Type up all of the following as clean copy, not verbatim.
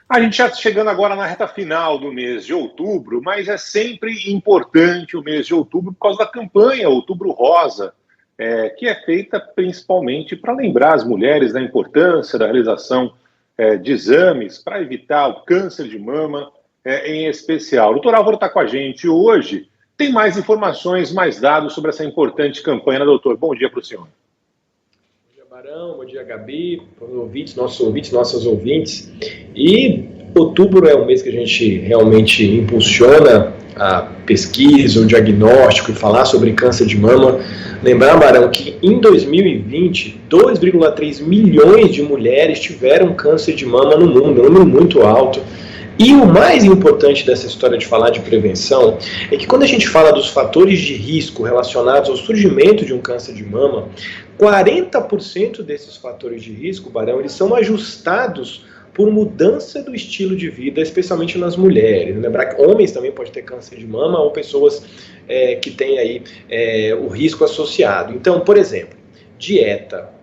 A gente já chegando agora na reta final do mês de outubro, mas é sempre importante o mês de outubro por causa da campanha Outubro Rosa, que é feita principalmente para lembrar as mulheres da importância da realização de exames para evitar o câncer de mama, em especial. O doutor Álvaro está com a gente hoje. Tem mais informações, mais dados sobre essa importante campanha, né, doutor? Bom dia para o senhor. Bom dia, Barão. Bom dia, Gabi, para os ouvintes, nossos ouvintes, nossas ouvintes. E outubro é um mês que a gente realmente impulsiona a pesquisa, o diagnóstico e falar sobre câncer de mama. Lembrar, Barão, que em 2020, 2,3 milhões de mulheres tiveram câncer de mama no mundo, um número muito alto. E o mais importante dessa história de falar de prevenção é que quando a gente fala dos fatores de risco relacionados ao surgimento de um câncer de mama, 40% desses fatores de risco, Barão, eles são ajustados por mudança do estilo de vida, especialmente nas mulheres. Lembrar que homens também podem ter câncer de mama ou pessoas que têm aí o risco associado. Então, por exemplo, dieta,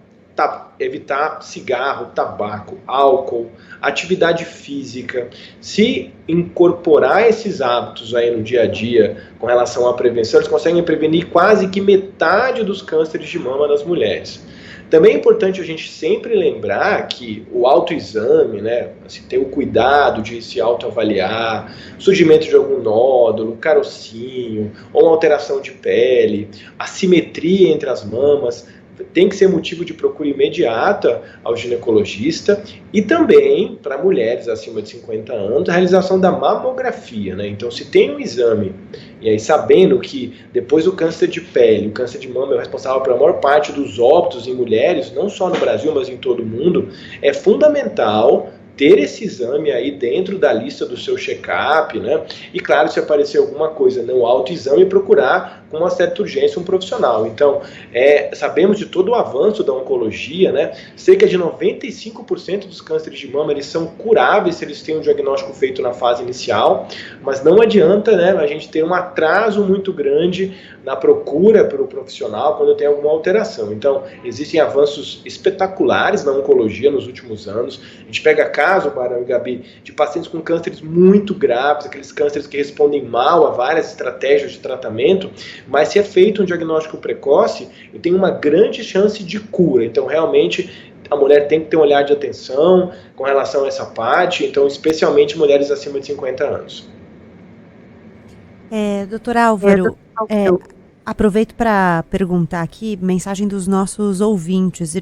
evitar cigarro, tabaco, álcool, atividade física. Se incorporar esses hábitos aí no dia a dia com relação à prevenção, eles conseguem prevenir quase que metade dos cânceres de mama nas mulheres. Também é importante a gente sempre lembrar que o autoexame, né, assim, ter o cuidado de se autoavaliar, surgimento de algum nódulo, carocinho, ou uma alteração de pele, assimetria entre as mamas, tem que ser motivo de procura imediata ao ginecologista e também, para mulheres acima de 50 anos, a realização da mamografia, né? Então, se tem um exame, e aí sabendo que depois do câncer de pele, o câncer de mama é o responsável pela maior parte dos óbitos em mulheres, não só no Brasil, mas em todo o mundo, é fundamental ter esse exame aí dentro da lista do seu check-up, né? E claro, se aparecer alguma coisa no autoexame, procurar com uma certa urgência um profissional. Então, sabemos de todo o avanço da oncologia, né? Cerca de 95% dos cânceres de mama, eles são curáveis se eles têm um diagnóstico feito na fase inicial, mas não adianta, né, a gente ter um atraso muito grande na procura pelo profissional quando tem alguma alteração. Então, existem avanços espetaculares na oncologia nos últimos anos. A gente pega caso, Barão e Gabi, de pacientes com cânceres muito graves, aqueles cânceres que respondem mal a várias estratégias de tratamento, mas se é feito um diagnóstico precoce, tem uma grande chance de cura. Então, realmente, a mulher tem que ter um olhar de atenção com relação a essa parte, então, especialmente mulheres acima de 50 anos. Doutor Álvaro, aproveito para perguntar aqui, mensagem dos nossos ouvintes.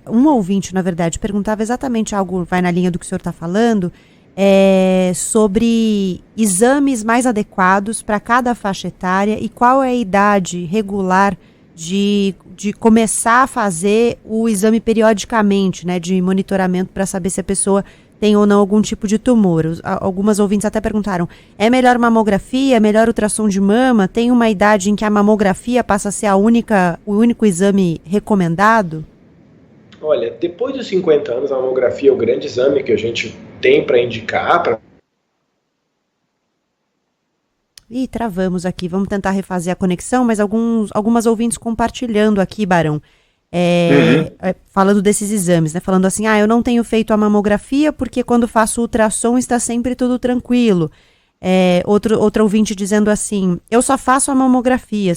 Um ouvinte, na verdade, perguntava exatamente algo, vai na linha do que o senhor está falando, sobre exames mais adequados para cada faixa etária e qual é a idade regular de começar a fazer o exame periodicamente, né, de monitoramento para saber se a pessoa tem ou não algum tipo de tumor. Algumas ouvintes até perguntaram, é melhor mamografia, é melhor ultrassom de mama? Tem uma idade em que a mamografia passa a ser o único exame recomendado? Olha, depois dos 50 anos, a mamografia é o grande exame que a gente tem para indicar. Ih, travamos aqui, vamos tentar refazer a conexão, mas algumas ouvintes compartilhando aqui, Barão. Falando desses exames, né? Falando assim, eu não tenho feito a mamografia porque quando faço ultrassom está sempre tudo tranquilo. Outro ouvinte dizendo assim, eu só faço a mamografia,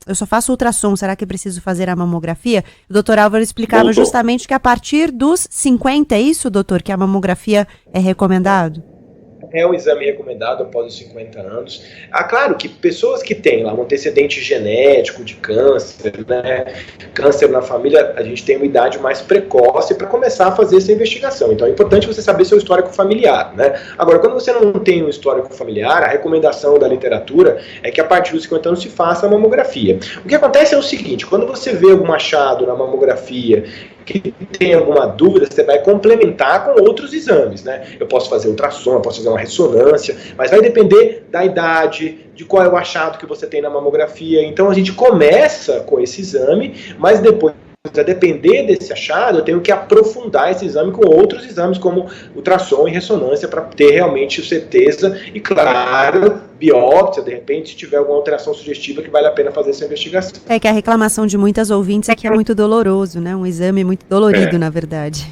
eu só faço ultrassom, será que é preciso fazer a mamografia? O doutor Álvaro explicava justamente que a partir dos 50, é isso, doutor, que a mamografia é recomendado? É um exame recomendado após os 50 anos. Claro que pessoas que têm lá um antecedente genético de câncer, né, câncer na família, a gente tem uma idade mais precoce para começar a fazer essa investigação. Então é importante você saber seu histórico familiar, né? Agora, quando você não tem um histórico familiar, a recomendação da literatura é que a partir dos 50 anos se faça a mamografia. O que acontece é o seguinte, quando você vê algum achado na mamografia que tem alguma dúvida, você vai complementar com outros exames, né? Eu posso fazer ultrassom, eu posso fazer uma ressonância, mas vai depender da idade, de qual é o achado que você tem na mamografia. Então a gente começa com esse exame, mas depois, a depender desse achado, eu tenho que aprofundar esse exame com outros exames, como ultrassom e ressonância, para ter realmente certeza e, claro, biópsia, de repente, se tiver alguma alteração sugestiva que vale a pena fazer essa investigação. É que a reclamação de muitas ouvintes é que é muito doloroso, né? Um exame muito dolorido, na verdade.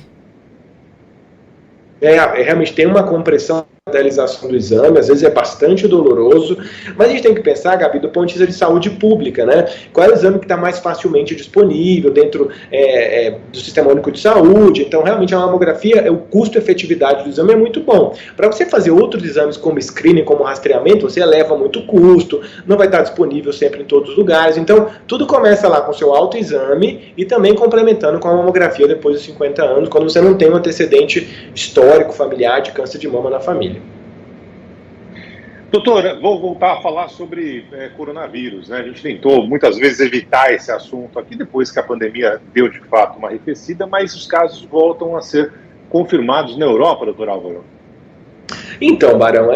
realmente tem uma compressão da realização do exame, às vezes é bastante doloroso, mas a gente tem que pensar, Gabi, do ponto de vista de saúde pública, né? Qual é o exame que está mais facilmente disponível dentro do Sistema Único de Saúde? Então, realmente, a mamografia, o custo-efetividade do exame é muito bom. Para você fazer outros exames como screening, como rastreamento, você eleva muito custo, não vai estar disponível sempre em todos os lugares. Então, tudo começa lá com o seu autoexame e também complementando com a mamografia depois dos 50 anos, quando você não tem um antecedente histórico familiar de câncer de mama na família. Doutora, vou voltar a falar sobre coronavírus, né? A gente tentou muitas vezes evitar esse assunto aqui depois que a pandemia deu de fato uma arrefecida, mas os casos voltam a ser confirmados na Europa, doutor Álvaro. Então, Barão,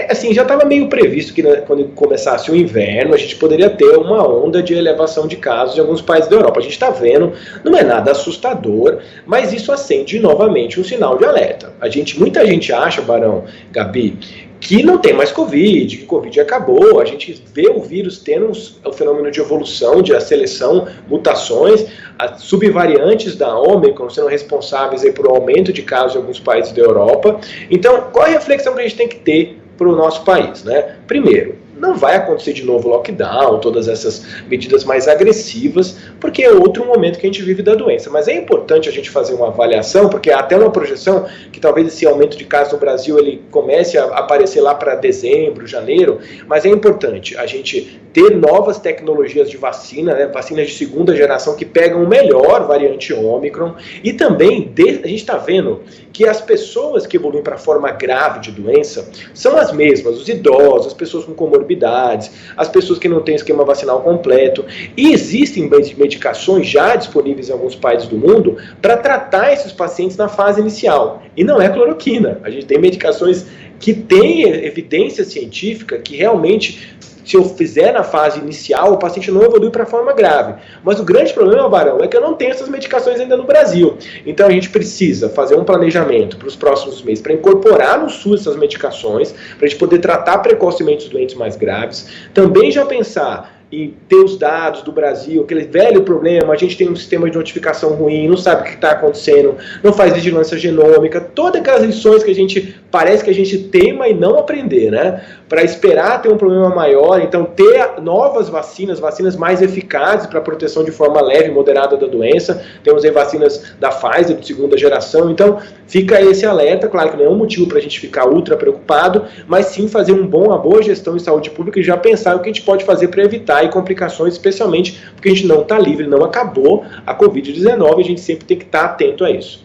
assim, já estava meio previsto que quando começasse o inverno, a gente poderia ter uma onda de elevação de casos em alguns países da Europa. A gente está vendo, não é nada assustador, mas isso acende novamente um sinal de alerta. Muita gente acha, Barão, Gabi, que não tem mais Covid, que Covid acabou. A gente vê o vírus tendo o fenômeno de evolução, de seleção, mutações, as subvariantes da Ômicron sendo responsáveis aí por um aumento de casos em alguns países da Europa. Então, qual é a reflexão que a gente tem que ter para o nosso país, né? Primeiro, não vai acontecer de novo lockdown, todas essas medidas mais agressivas, porque é outro momento que a gente vive da doença. Mas é importante a gente fazer uma avaliação, porque há até uma projeção que talvez esse aumento de casos no Brasil ele comece a aparecer lá para dezembro, janeiro, mas é importante a gente ter novas tecnologias de vacina, né, vacinas de segunda geração que pegam o melhor variante Ômicron, e também a gente está vendo que as pessoas que evoluem para a forma grave de doença são as mesmas, os idosos, as pessoas com comorbidades, as pessoas que não têm esquema vacinal completo, e existem medicações já disponíveis em alguns países do mundo para tratar esses pacientes na fase inicial, e não é cloroquina. A gente tem medicações que têm evidência científica que realmente, se eu fizer na fase inicial, o paciente não evolui para a forma grave. Mas o grande problema, Barão, é que eu não tenho essas medicações ainda no Brasil. Então a gente precisa fazer um planejamento para os próximos meses, para incorporar no SUS essas medicações, para a gente poder tratar precocemente os doentes mais graves. Também já pensar em ter os dados do Brasil, aquele velho problema, a gente tem um sistema de notificação ruim, não sabe o que está acontecendo, não faz vigilância genômica, todas aquelas lições que a gente, parece que a gente teima e não aprender, né? Para esperar ter um problema maior, então ter novas vacinas mais eficazes para proteção de forma leve e moderada da doença. Temos aí vacinas da Pfizer, de segunda geração, então fica esse alerta. Claro que não é um motivo para a gente ficar ultra preocupado, mas sim fazer uma boa gestão em saúde pública e já pensar o que a gente pode fazer para evitar complicações, especialmente porque a gente não está livre, não acabou a Covid-19, a gente sempre tem que estar atento a isso.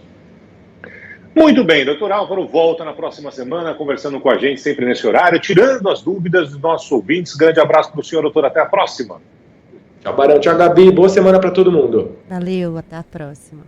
Muito bem, doutor Álvaro volta na próxima semana conversando com a gente sempre nesse horário, tirando as dúvidas dos nossos ouvintes. Grande abraço para o senhor, doutor, até a próxima. Tchau, Barão, tchau, Gabi, boa semana para todo mundo. Valeu, até a próxima.